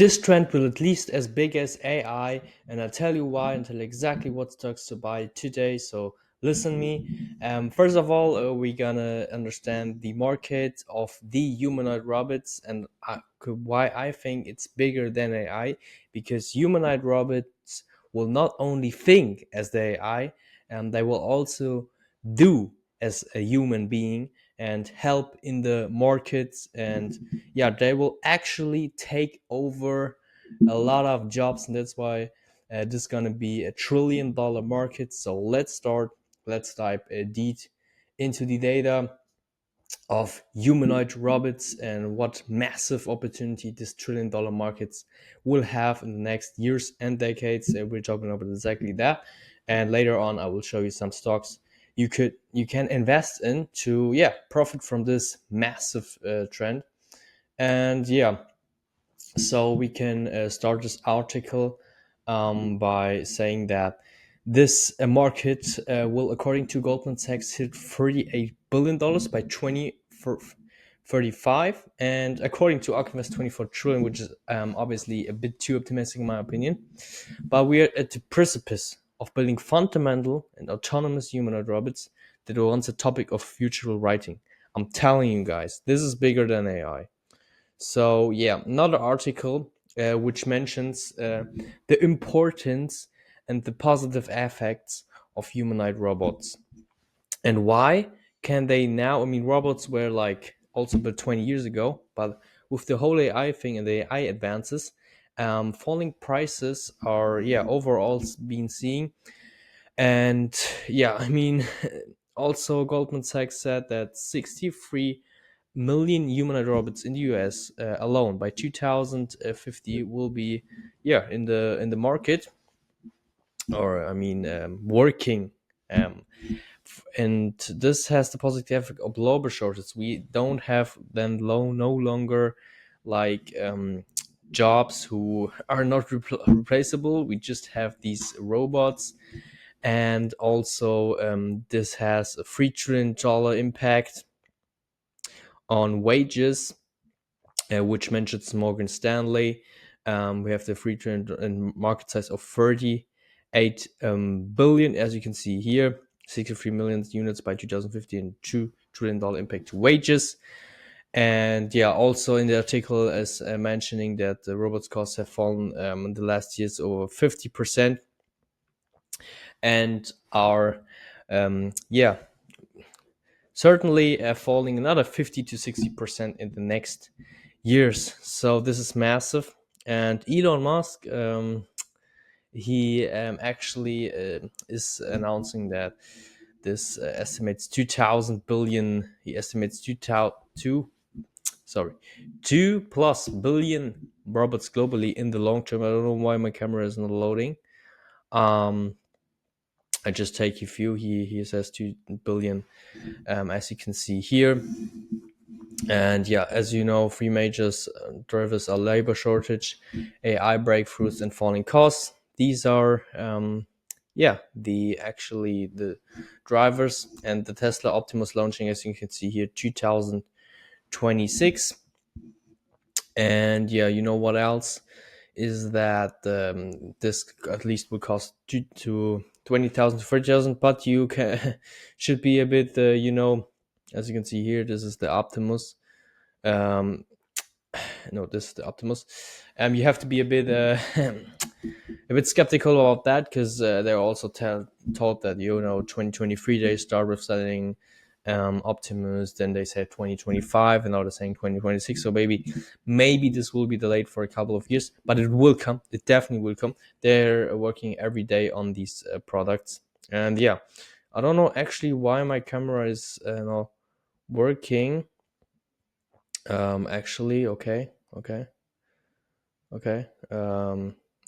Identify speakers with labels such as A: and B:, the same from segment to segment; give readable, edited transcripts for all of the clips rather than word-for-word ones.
A: this trend will at least as big as AI, and I'll tell you why and tell you exactly what stocks to buy today. So listen me. First of all, we're gonna understand the market of the humanoid robots and why I think it's bigger than AI, because humanoid robots will not only think as the AI, they will also do as a human being and help in the markets, and yeah, they will actually take over a lot of jobs, and that's why this is going to be $1 trillion market. So let's start. Let's dive deep into the data of humanoid robots and what massive opportunity this $1 trillion markets will have in the next years and decades. We're talking about exactly that, and later on I will show you some stocks you can invest in to profit from this massive trend. And yeah, so we can start this article by saying that this market will, according to Goldman Sachs, hit $38 billion by 2035. And according to Optimus, 24 trillion, which is obviously a bit too optimistic in my opinion. But we are at the precipice of building fundamental and autonomous humanoid robots that were once a topic of future writing. I'm telling you guys, this is bigger than AI. So yeah, another article which mentions the importance and the positive effects of humanoid robots and why can they now. I mean, robots were like also built 20 years ago, but with the whole AI thing and the AI advances, falling prices are overall being seen. And yeah, I mean, also Goldman Sachs said that 63 million humanoid robots in the US alone by 2050 will be in the market, or I mean working. Um, and this has the positive effect of labor shortage. We don't have then no longer like jobs who are not replaceable. We just have these robots. And also this has a $3 trillion impact on wages, which mentions Morgan Stanley. We have the $3 trillion and market size of 38 billion, as you can see here, 63 million units by 2050, and $2 trillion impact to wages. And yeah, also in the article as mentioning that the robots costs have fallen in the last years over 50%, and are certainly falling another 50 to 60% in the next years. So this is massive. And Elon Musk, he actually is announcing that this estimates 2000 billion. He estimates 2+ billion robots globally in the long term. I don't know why my camera is not loading. I just take a few. He says 2 billion, as you can see here. And yeah, as you know, three major drivers are labor shortage, AI breakthroughs, and falling costs. These are the drivers. And the Tesla Optimus launching, as you can see here, 2026. And yeah, you know what else is that this at least will cost 20,000 to 30,000, but you can should be a bit as you can see here, this is the Optimus. um no, this is the Optimus. You have to be a bit a bit skeptical about that, because they're also told that 2023 they start with selling Optimus, then they said 2025, and now they're saying 2026. So maybe this will be delayed for a couple of years, but it will come. It definitely will come. They're working every day on these products. And yeah, I don't know actually why my camera is not working. Actually, okay.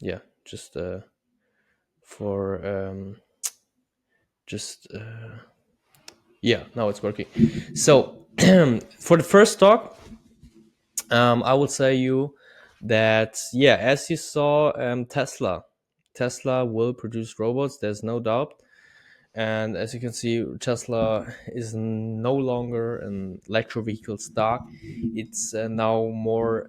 A: Yeah, just for just yeah, now it's working. So for the first stock, I would say you that as you saw, Tesla will produce robots. There's no doubt. And as you can see, Tesla is no longer an electric vehicle stock. It's now more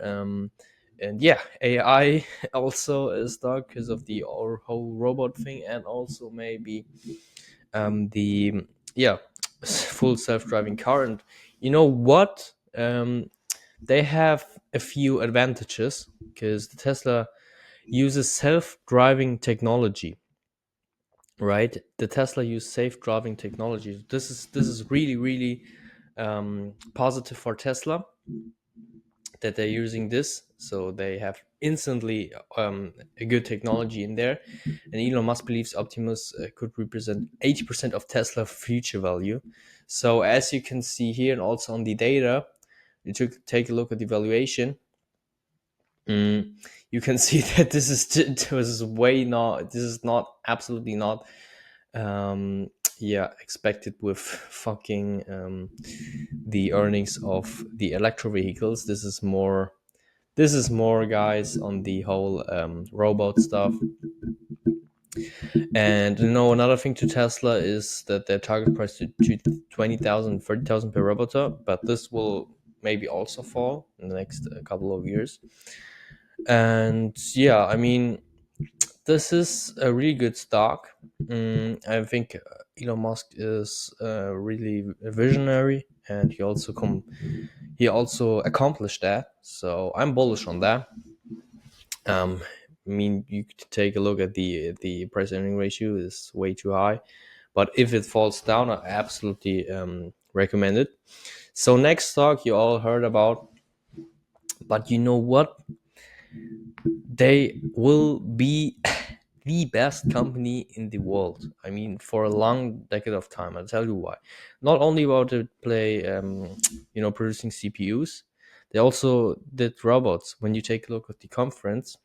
A: And yeah, AI also is stuck because of the whole robot thing, and also maybe the yeah full self-driving car. And you know what? They have a few advantages because the Tesla uses self-driving technology, right? The Tesla use safe driving technology. This is really really positive for Tesla that they're using this. So they have instantly a good technology in there. And Elon Musk believes Optimus could represent 80% of Tesla future value. So as you can see here, and also on the data, you took take a look at the valuation. You can see that this is way not this is not absolutely not um yeah expected with fucking the earnings of the electro vehicles. This is more guys on the whole robot stuff. And you know, another thing to Tesla is that their target price to 20,000, 30,000 per robot, but this will maybe also fall in the next couple of years. And yeah, I mean, this is a really good stock. I think Elon Musk is really a visionary, and he also accomplished that. So I'm bullish on that. Um, I mean, you could take a look at the price earning ratio is way too high, but if it falls down, I absolutely recommend it. So next stock you all heard about, but you know what? They will be the best company in the world. I mean, for a long decade of time. I'll tell you why. Not only about to play, producing CPUs, they also did robots. When you take a look at the conference,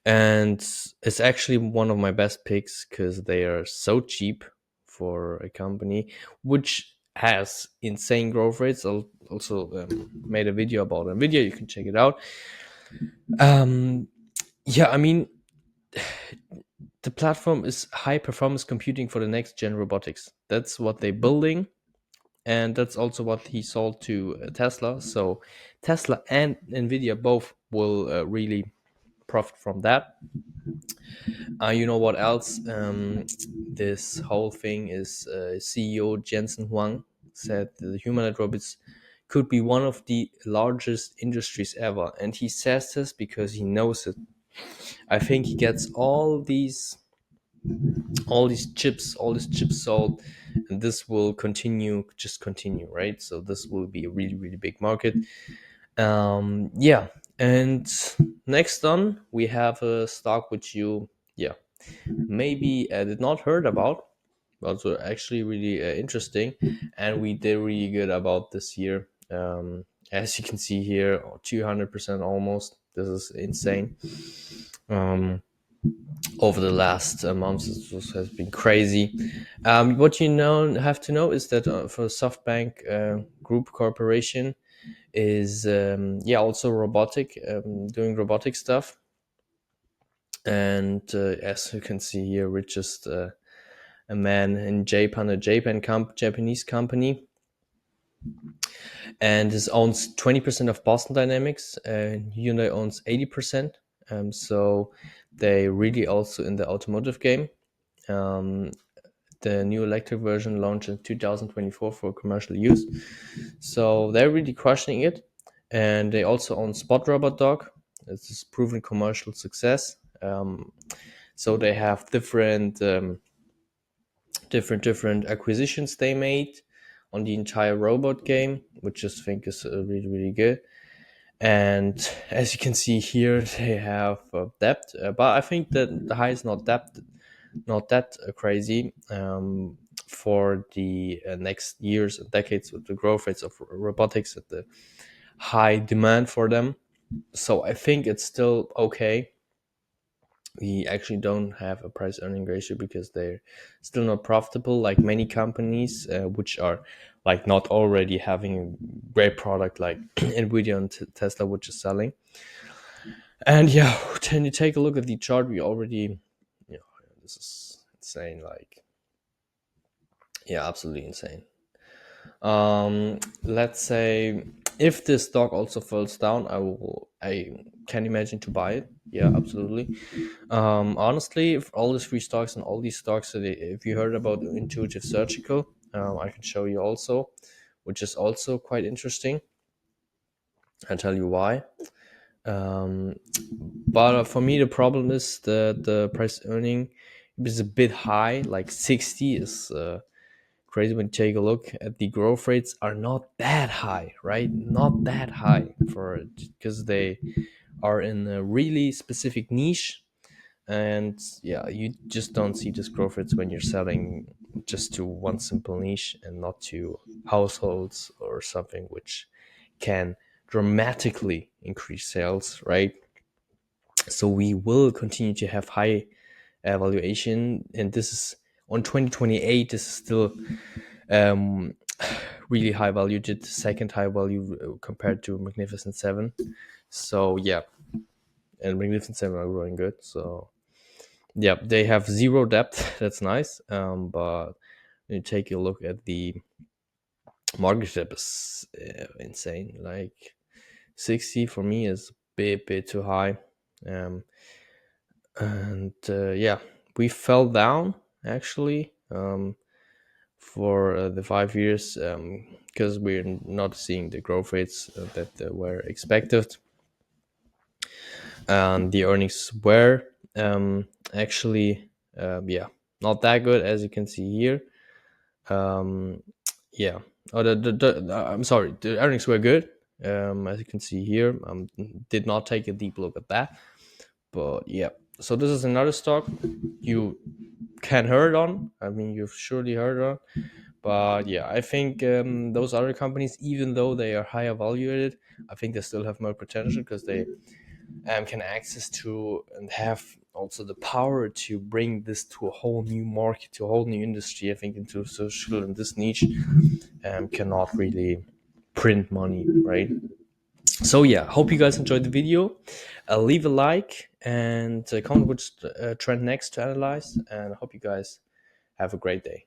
A: and it's actually one of my best picks because they are so cheap for a company which has insane growth rates. I'll also made a video about NVIDIA. You can check it out. Um, yeah, I mean, the platform is high performance computing for the next gen robotics. That's what they're building, and that's also what he sold to Tesla. So Tesla and NVIDIA both will really profit from that. You know what else? This whole thing is CEO Jensen Huang said the humanoid robots could be one of the largest industries ever, and he says this because he knows it. I think he gets all these chips sold, and this will continue, right? So this will be a really really big market. Yeah, and next on we have a stock which you maybe did not heard about, but were actually really interesting, and we did really good about this year. As you can see here, 200% almost. This is insane. Um, Over the last months, has been crazy. What you have to know is that for SoftBank Group Corporation is also doing robotic stuff. And as you can see here, we're just a man in Japan, Japanese company, and this owns 20% of Boston Dynamics, and Hyundai owns 80%. So they really also in the automotive game. Um, the new electric version launched in 2024 for commercial use. So they're really crushing it. And they also own Spot Robot Dog. It's a proven commercial success. So they have different acquisitions they made on the entire robot game, which I think is really really good. And as you can see here, they have depth, but I think that the high is not that crazy for the next years and decades with the growth rates of robotics and the high demand for them. So I think it's still okay. We actually don't have a price earning ratio because they're still not profitable like many companies which are like not already having a great product like NVIDIA and Tesla, which is selling. And yeah, when you take a look at the chart, we already, this is insane. Like, yeah, absolutely insane. Let's say If this stock also falls down, I can imagine to buy it. Yeah, absolutely. Honestly, if all these three stocks and all these stocks, if you heard about Intuitive Surgical, I can show you also, which is also quite interesting. I'll tell you why. Um, but for me, the problem is that the price earning is a bit high. Like 60 is crazy when you take a look at the growth rates are not that high, right? Not that high for it because they are in a really specific niche. And yeah, you just don't see this growth rates when you're selling just to one simple niche and not to households or something which can dramatically increase sales, right? So we will continue to have high valuation, and this is on 2028. This is still um, really high value, the second high value compared to Magnificent Seven. So yeah, and Magnificent Seven are growing good. So yeah, they have zero depth. That's nice. But when you take a look at the market cap, is insane. Like 60 for me is a bit too high. Um, and yeah, we fell down actually for the 5 years because we're not seeing the growth rates that were expected, and the earnings were actually yeah, not that good as you can see here. um, yeah, oh, I'm sorry, the earnings were good, as you can see here. Did not take a deep look at that, but yeah. So this is another stock you can heard on. I mean, you've surely heard on. But yeah, I think those other companies, even though they are higher valued, I think they still have more potential because they can access to and have also the power to bring this to a whole new market, to a whole new industry. I think into social and this niche cannot really print money, right? So yeah, hope you guys enjoyed the video. Leave a like and comment which trend next to analyze, and I hope you guys have a great day.